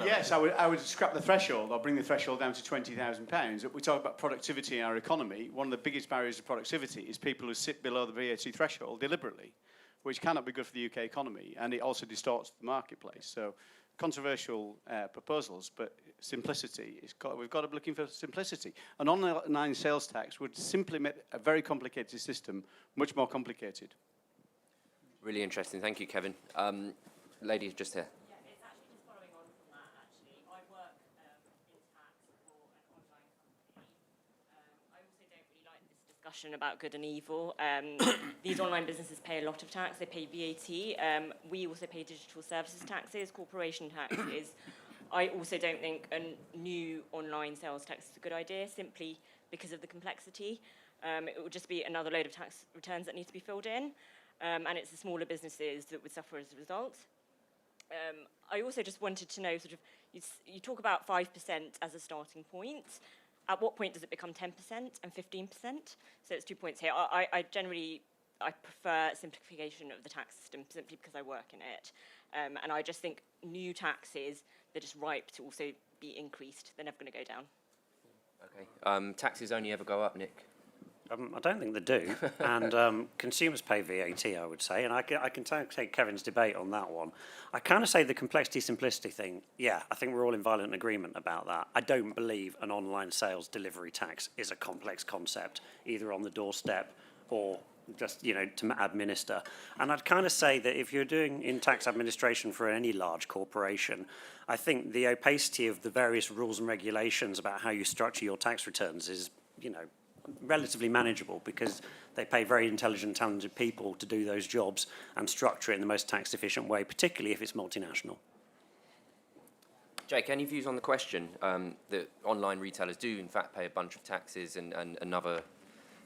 yes, I would scrap the threshold. I'll bring the threshold down to £20,000. We talk about productivity in our economy. One of the biggest barriers to productivity is people who sit below the VAT threshold deliberately, which cannot be good for the UK economy, and it also distorts the marketplace. So, controversial proposals, but simplicity we've got to be looking for simplicity. An online sales tax would simply make a very complicated system much more complicated. Really interesting. Thank you, Kevin. Lady just here. Yeah, it's actually just following on from that, actually. I work in tax for an online company. I also don't really like this discussion about good and evil. These online businesses pay a lot of tax. They pay VAT. We also pay digital services taxes, corporation taxes. I also don't think a new online sales tax is a good idea, simply because of the complexity. It would just be another load of tax returns that need to be filled in. And it's the smaller businesses that would suffer as a result. I also just wanted to know, sort of, you talk about 5% as a starting point. At what point does it become 10% and 15%? So it's 2 points here. I prefer simplification of the tax system simply because I work in it. And I just think new taxes, they're just ripe to also be increased. They're never going to go down. Okay. Taxes only ever go up, Nick. I don't think they do, and consumers pay VAT, I would say, and I can take Kevin's debate on that one. I kind of say the complexity-simplicity thing, yeah, I think we're all in violent agreement about that. I don't believe an online sales delivery tax is a complex concept, either on the doorstep or just, you know, to administer. And I'd kind of say that if you're doing in tax administration for any large corporation, I think the opacity of the various rules and regulations about how you structure your tax returns is, you know, relatively manageable because they pay very intelligent, talented people to do those jobs and structure it in the most tax efficient way, particularly if it's multinational. Jake, any views on the question that online retailers do in fact pay a bunch of taxes and another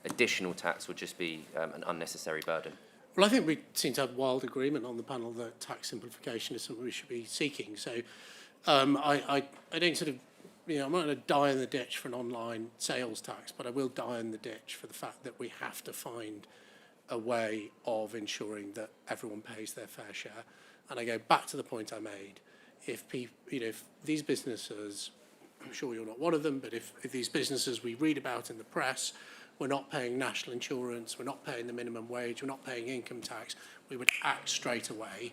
additional tax would just be an unnecessary burden? Well, I think we seem to have wild agreement on the panel that tax simplification is something we should be seeking. So I don't sort of, you know, I'm not going to die in the ditch for an online sales tax, but I will die in the ditch for the fact that we have to find a way of ensuring that everyone pays their fair share. And I go back to the point I made. If people, you know, if these businesses, I'm sure you're not one of them, but if these businesses we read about in the press, we're not paying national insurance, we're not paying the minimum wage, we're not paying income tax, we would act straight away.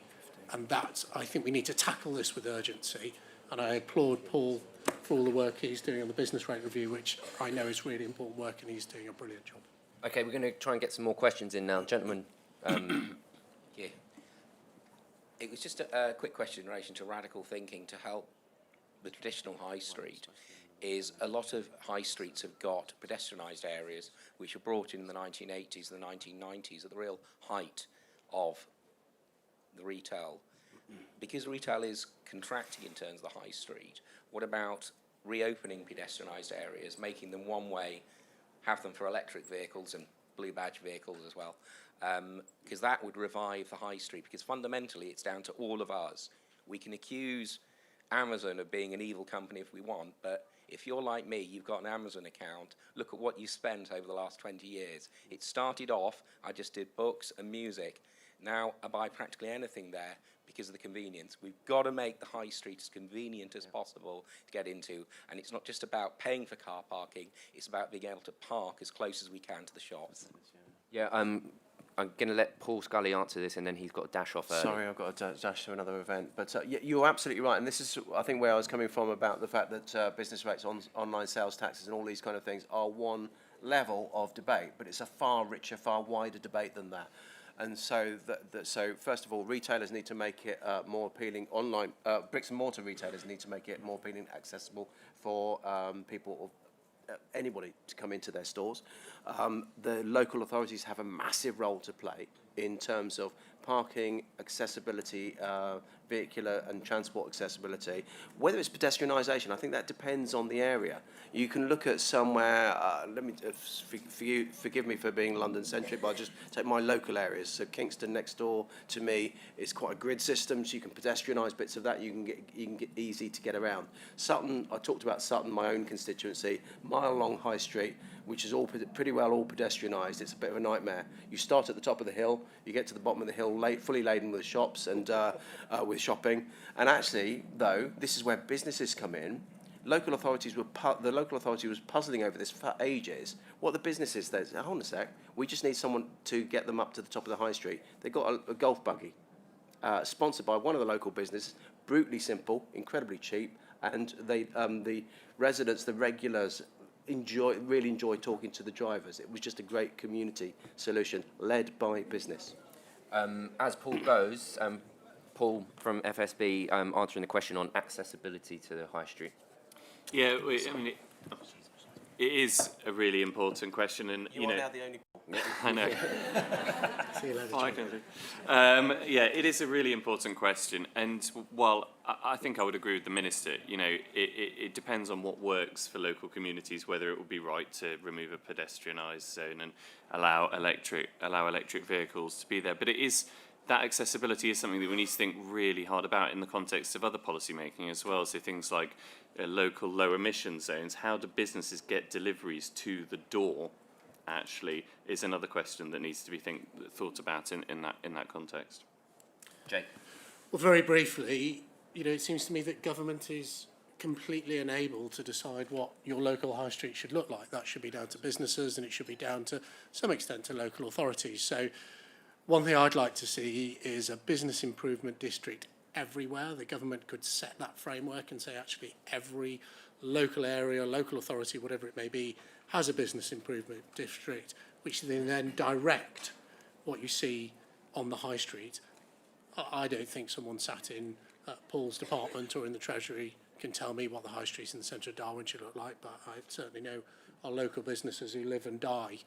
And that's, I think we need to tackle this with urgency. And I applaud Paul for all the work he's doing on the business rate review, which I know is really important work, and he's doing a brilliant job. Okay, we're going to try and get some more questions in now. Gentlemen. Yeah. It was just a quick question in relation to radical thinking to help the traditional high street. is a lot of high streets have got pedestrianised areas which were brought in the 1980s and the 1990s at the real height of the retail. Because retail is contracting in terms of the high street, what about reopening pedestrianised areas, making them one way, have them for electric vehicles and blue badge vehicles as well, because that would revive the high street, because fundamentally it's down to all of us. We can accuse Amazon of being an evil company if we want, but if you're like me, you've got an Amazon account, look at what you spent over the last 20 years. It started off, I just did books and music. Now I buy practically anything there because of the convenience. We've got to make the high street as convenient as possible to get into, and it's not just about paying for car parking, it's about being able to park as close as we can to the shops. Yeah, I'm going to let Paul Scully answer this, and then he's got to dash off early. Sorry, I've got to dash to another event. But you're absolutely right. And this is, I think, where I was coming from about the fact that business rates, online sales taxes and all these kind of things are one level of debate, but it's a far richer, far wider debate than that. And so, so first of all, retailers need to make it more appealing. Online bricks and mortar retailers need to make it more appealing, accessible for people, anybody, to come into their stores. The local authorities have a massive role to play in terms of parking, accessibility, vehicular and transport accessibility. Whether it's pedestrianisation, I think that depends on the area. You can look at somewhere, forgive me for being London-centric, but I'll just take my local areas. So Kingston next door to me is quite a grid system, so you can pedestrianise bits of that, you can get easy to get around. Sutton, I talked about Sutton, my own constituency, mile-long high street, which is all pretty well all pedestrianised. It's a bit of a nightmare. You start at the top of the hill, you get to the bottom of the hill, fully laden with shops and with shopping. And actually, though, this is where businesses come in. The local authority was puzzling over this for ages. What the businesses, they said, hold on a sec, we just need someone to get them up to the top of the high street. They got a golf buggy, sponsored by one of the local businesses, brutally simple, incredibly cheap, and they, the residents, the regulars, really enjoy talking to the drivers. It was just a great community solution led by business. As Paul goes, Paul from FSB answering the question on accessibility to the high street. Yeah, I mean, it is a really important question, and You are now the only. I know. See you later, Finally. Yeah, it is a really important question, and while I think I would agree with the Minister, you know, it depends on what works for local communities, whether it would be right to remove a pedestrianised zone and allow electric vehicles to be there. But that accessibility is something that we need to think really hard about in the context of other policy making as well. So things like local low emission zones, how do businesses get deliveries to the door, actually, is another question that needs to be thought about in that context. Jake? Well, very briefly, you know, it seems to me that government is completely unable to decide what your local high street should look like. That should be down to businesses, and it should be down to some extent to local authorities. So one thing I'd like to see is a business improvement district everywhere. The government could set that framework and say actually every local area, local authority, whatever it may be, has a business improvement district, which then direct what you see on the high street. I don't think someone sat in Paul's department or in the Treasury can tell me what the high streets in the centre of Darwin should look like, but I certainly know our local businesses who live and die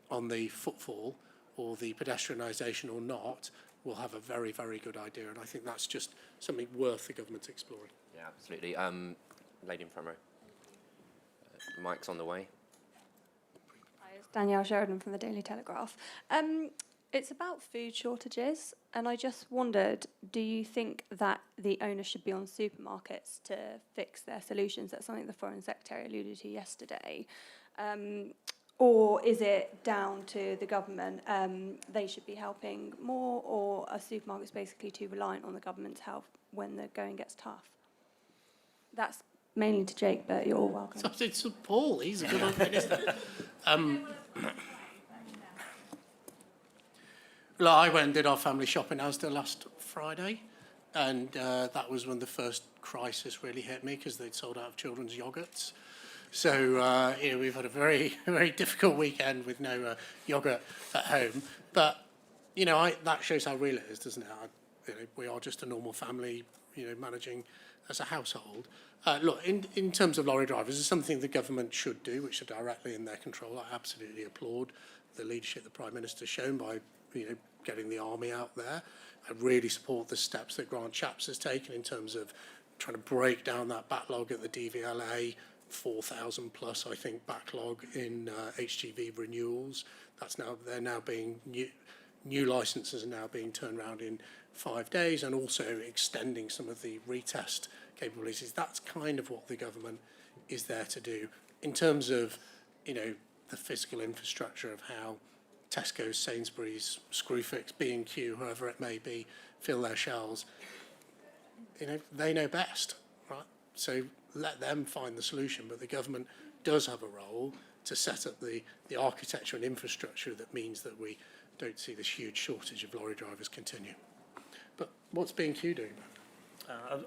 on the footfall or the pedestrianisation or not will have a very, very good idea, and I think that's just something worth the government exploring. Yeah, absolutely. Lady in front row. Mike's on the way. Hi, it's Danielle Sheridan from the Daily Telegraph. It's about food shortages, and I just wondered, do you think that the onus should be on supermarkets to fix their solutions? That's something the Foreign Secretary alluded to yesterday. Or is it down to the government? They should be helping more, or are supermarkets basically too reliant on the government's help when the going gets tough? That's mainly to Jake, but you're all welcome. So it's Paul, he's a good minister. Well, I went and did our family shopping Asda last Friday, and that was when the first crisis really hit me because they'd sold out of children's yogurts. So you know, we've had a very, very difficult weekend with no yogurt at home. But you know, that shows how real it is, doesn't it? You know, we are just a normal family, you know, managing as a household. Look, in terms of lorry drivers, it's something the government should do, which are directly in their control. I absolutely applaud the leadership the Prime Minister's shown by, getting the army out there. I really support the steps that Grant Shapps has taken in terms of trying to break down that backlog at the DVLA, 4,000 plus, I think, backlog in HGV renewals. They're now being new licenses are now being turned around in 5 days, and also extending some of the retest capabilities. That's kind of what the government is there to do. In terms of, the physical infrastructure of how Tesco's, Sainsbury's, Screwfix, B&Q, whoever it may be, fill their shelves, they know best, right? So let them find the solution, but the government does have a role to set up the architecture and infrastructure that means that we don't see this huge shortage of lorry drivers continue. But what's B&Q doing?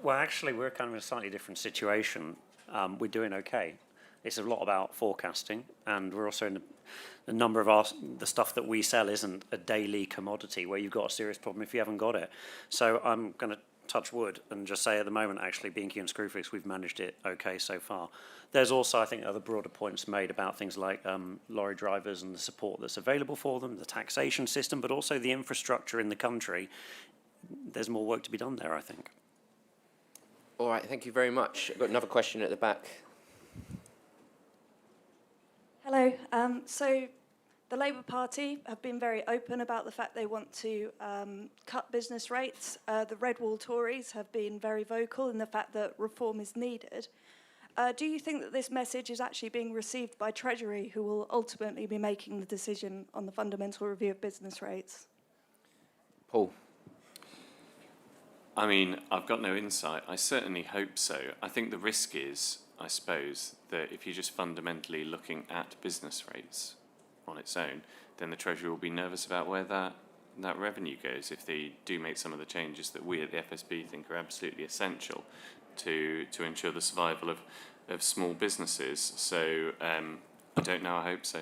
Well, actually, we're kind of in a slightly different situation. We're doing okay. It's a lot about forecasting, and we're also in the number of the stuff that we sell isn't a daily commodity where you've got a serious problem if you haven't got it. So I'm going to touch wood and just say at the moment, actually, B&Q and Screwfix, we've managed it okay so far. There's also, I think, other broader points made about things like lorry drivers and the support that's available for them, the taxation system, but also the infrastructure in the country. There's more work to be done there, I think. All right, thank you very much. I've got another question at the back. Hello. So the Labour Party have been very open about the fact they want to cut business rates. The Red Wall Tories have been very vocal in the fact that reform is needed. Do you think that this message is actually being received by Treasury, who will ultimately be making the decision on the fundamental review of business rates? Paul. I mean, I've got no insight. I certainly hope so. I think the risk is, I suppose, that if you're just fundamentally looking at business rates on its own, then the Treasury will be nervous about where that revenue goes if they do make some of the changes that we at the FSB think are absolutely essential to ensure the survival of small businesses. So I don't know, I hope so.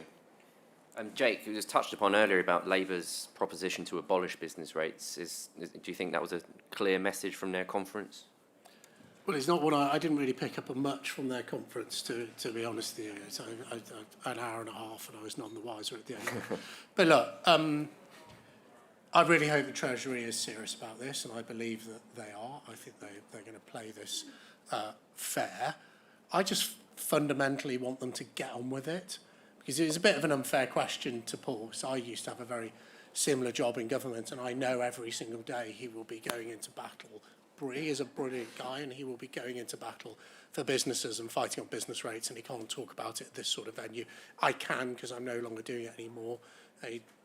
Jake, it was touched upon earlier about Labour's proposition to abolish business rates. Do you think that was a clear message from their conference? Well, it's not what I didn't really pick up on much from their conference, to be honest with you. So an hour and a half, and I was none the wiser at the end. But look, I really hope the Treasury is serious about this, and I believe that they are. I think they're going to play this fair. I just fundamentally want them to get on with it, because it's a bit of an unfair question to Paul. So I used to have a very similar job in government, and I know every single day he will be going into battle. He is a brilliant guy, and he will be going into battle for businesses and fighting on business rates, and he can't talk about it at this sort of venue. I can, because I'm no longer doing it anymore.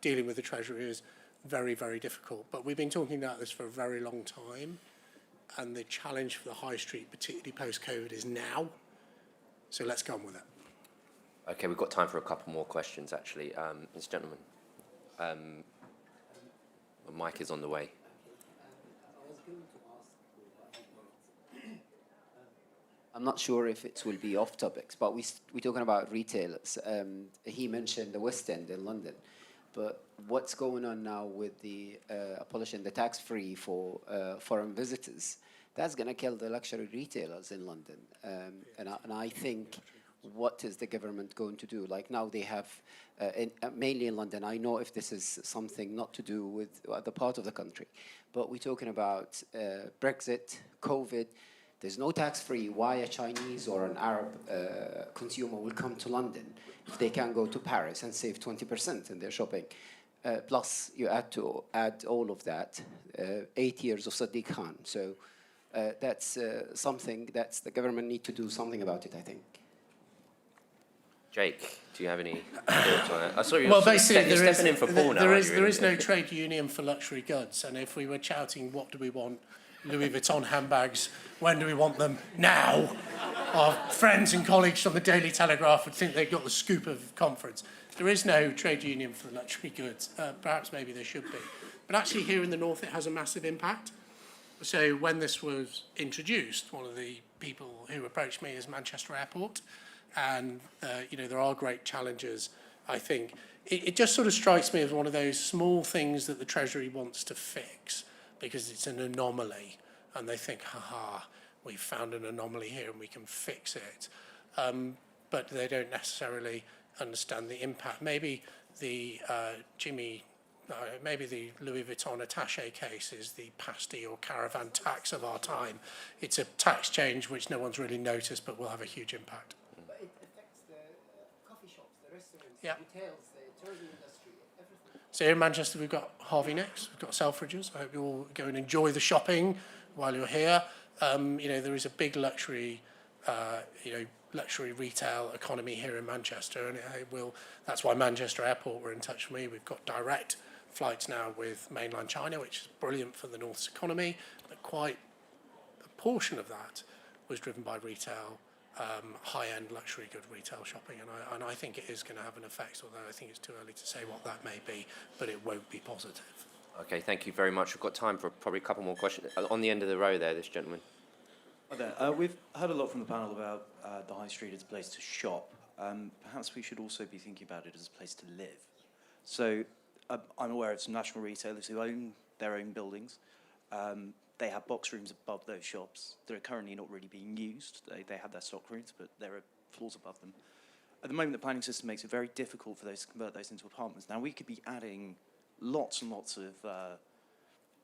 Dealing with the Treasury is very, very difficult. But we've been talking about this for a very long time, and the challenge for the high street, particularly post-COVID, is now. So let's go on with it. Okay, we've got time for a couple more questions, actually. This gentleman. The mic is on the way. I'm not sure if it will be off topics, but we're talking about retailers. He mentioned the West End in London, but what's going on now with the abolishing the tax-free for foreign visitors? That's going to kill the luxury retailers in London. And I think, what is the government going to do? Like now they have, mainly in London, I know if this is something not to do with other part of the country, but we're talking about Brexit, COVID. There's no tax-free. Why a Chinese or an Arab consumer will come to London if they can go to Paris and save 20% in their shopping? Plus, you add all of that, 8 years of Sadiq Khan. So that's something that the government need to do something about it, I think. Jake, do you have any thoughts on that? I saw you basically, stepping in for Paul now. There is no trade union for luxury goods, and if we were shouting, what do we want? Louis Vuitton handbags, when do we want them? Now. Our friends and colleagues from the Daily Telegraph would think they've got the scoop of the conference. There is no trade union for luxury goods. Perhaps maybe there should be. But actually here in the north it has a massive impact. So when this was introduced, one of the people who approached me is Manchester Airport, and there are great challenges, I think. It just sort of strikes me as one of those small things that the Treasury wants to fix, because it's an anomaly, and they think, ha-ha, we've found an anomaly here and we can fix it. But they don't necessarily understand the impact. Maybe the maybe the Louis Vuitton attaché case is the pasty or caravan tax of our time. It's a tax change which no one's really noticed, but will have a huge impact. But it affects the coffee shops, the restaurants, Yeah. the hotels, the tourism industry, everything. So here in Manchester, we've got Harvey Nicks, we've got Selfridges. I hope you all go and enjoy the shopping while you're here. You know, there is a big luxury, luxury retail economy here in Manchester, and it will. That's why Manchester Airport were in touch with me. We've got direct flights now with mainland China, which is brilliant for the North's economy, but quite a portion of that was driven by retail, high-end luxury good retail shopping, and I think it is going to have an effect, although I think it's too early to say what that may be, but it won't be positive. Okay, thank you very much. We've got time for probably a couple more questions. On the end of the row there, this gentleman. Hi there. We've heard a lot from the panel about the high street as a place to shop. Perhaps we should also be thinking about it as a place to live. So I'm aware of some national retailers who own their own buildings. They have box rooms above those shops that are currently not really being used. They have their stock rooms, but there are floors above them. At the moment, the planning system makes it very difficult for those to convert those into apartments. Now, we could be adding lots and lots of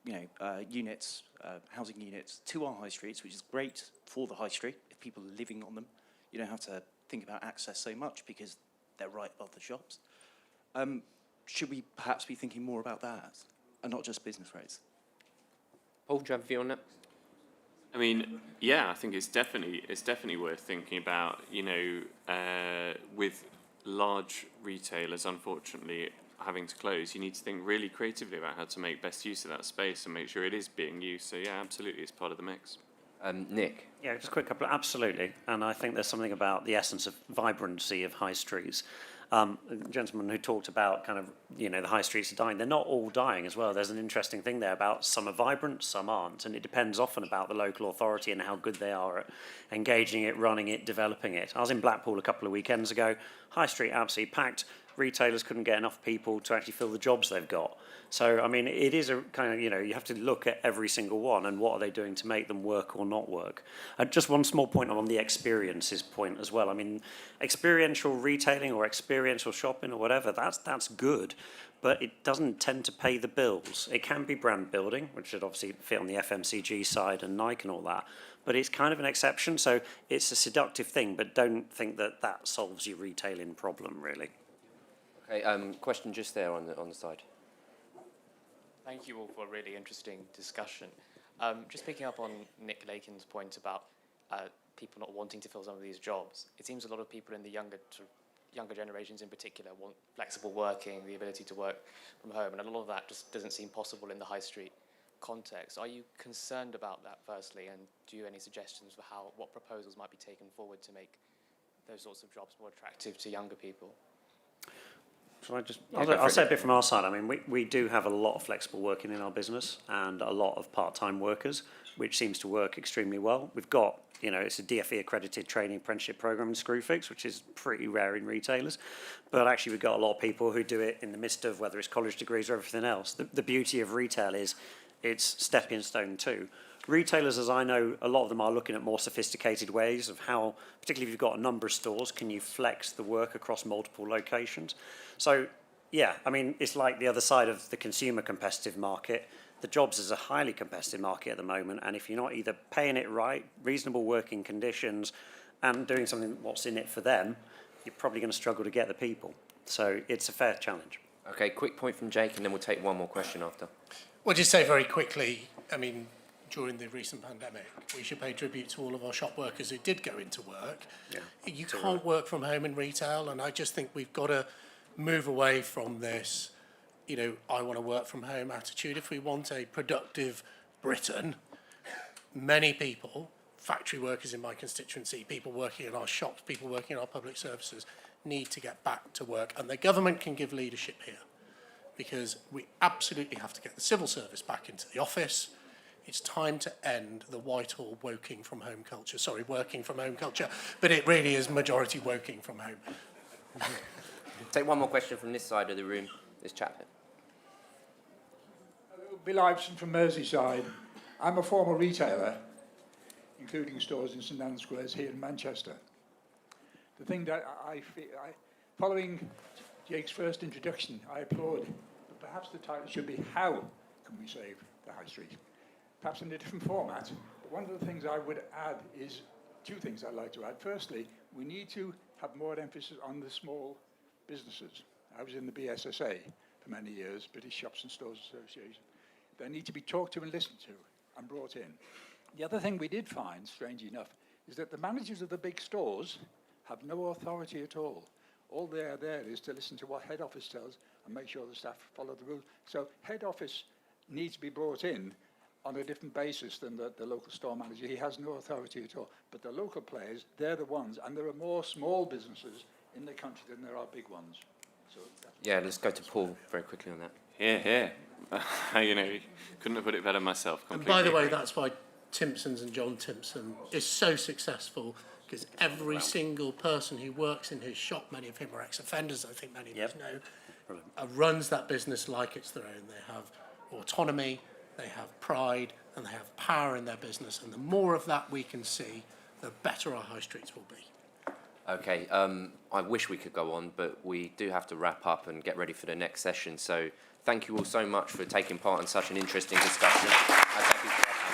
units, housing units to our high streets, which is great for the high street. If people are living on them, you don't have to think about access so much because they're right above the shops. Should we perhaps be thinking more about that and not just business rates? Paul, do you have a view on that? I mean, yeah, I think it's definitely worth thinking about. With large retailers, unfortunately, having to close, you need to think really creatively about how to make best use of that space and make sure it is being used. So yeah, absolutely, it's part of the mix. Nick? Yeah, just a quick couple. Absolutely. And I think there's something about the essence of vibrancy of high streets. The gentleman who talked about kind of, the high streets are dying. They're not all dying as well. There's an interesting thing there about some are vibrant, some aren't. And it depends often about the local authority and how good they are at engaging it, running it, developing it. I was in Blackpool a couple of weekends ago. High street absolutely packed. Retailers couldn't get enough people to actually fill the jobs they've got. So, I mean, it is a kind of, you have to look at every single one and what are they doing to make them work or not work. Just one small point on the experiences point as well. I mean, experiential retailing or experiential shopping or whatever, that's good, but it doesn't tend to pay the bills. It can be brand building, which should obviously fit on the FMCG side and Nike and all that, but it's kind of an exception. So it's a seductive thing, but don't think that that solves your retailing problem, really. Okay, question just there on the side. Thank you all for a really interesting discussion. Just picking up on Nick Lakin's point about people not wanting to fill some of these jobs, it seems a lot of people in the younger generations in particular want flexible working, the ability to work from home, and a lot of that just doesn't seem possible in the high street context. Are you concerned about that, firstly, and do you have any suggestions for what proposals might be taken forward to make those sorts of jobs more attractive to younger people? Shall I just? I'll say a bit from our side. I mean, we do have a lot of flexible working in our business and a lot of part-time workers, which seems to work extremely well. We've got, it's a DFE accredited training apprenticeship program in Screwfix, which is pretty rare in retailers. But actually, we've got a lot of people who do it in the midst of whether it's college degrees or everything else. The beauty of retail is it's stepping stone too. Retailers, as I know, a lot of them are looking at more sophisticated ways of how, particularly if you've got a number of stores, can you flex the work across multiple locations? So, yeah, I mean, it's like the other side of the consumer competitive market. The jobs is a highly competitive market at the moment, and if you're not either paying it right, reasonable working conditions, and doing something what's in it for them, you're probably going to struggle to get the people. So it's a fair challenge. Okay, quick point from Jake, and then we'll take one more question after. Well, just say very quickly, I mean, during the recent pandemic, we should pay tribute to all of our shop workers who did go into work. Yeah, you can't work from home in retail, and I just think we've got to move away from this, I want to work from home attitude. If we want a productive Britain, many people, factory workers in my constituency, people working in our shops, people working in our public services, need to get back to work, and the government can give leadership here, because we absolutely have to get the civil service back into the office. It's time to end the Whitehall working from home culture, but it really is majority working from home. Take one more question from this side of the room, this chap. Hello, Bill Iveson from Merseyside. I'm a former retailer. including stores in St Anne's Squares here in Manchester. The thing that following Jake's first introduction, I applaud, but perhaps the title should be How Can We Save the High Street? Perhaps in a different format. But one of the things I would add is two things I'd like to add. Firstly, we need to have more emphasis on the small businesses. I was in the BSSA for many years, British Shops and Stores Association. They need to be talked to and listened to and brought in. The other thing we did find, strangely enough, is that the managers of the big stores have no authority at all. All they are there is to listen to what head office tells and make sure the staff follow the rules. So head office needs to be brought in on a different basis than the local store manager. He has no authority at all. But the local players, they're the ones, and there are more small businesses in the country than there are big ones. So Yeah, let's go to Paul very quickly on that. Here. You know, couldn't have put it better myself. And by the way, that's why Timpson's and John Timpson is so successful, because every single person who works in his shop, many of whom are ex-offenders, I think many of us know, runs that business like it's their own. They have autonomy, they have pride, and they have power in their business. And the more of that we can see, the better our high streets will be. Okay, I wish we could go on, but we do have to wrap up and get ready for the next session. So thank you all so much for taking part in such an interesting discussion. Thank you for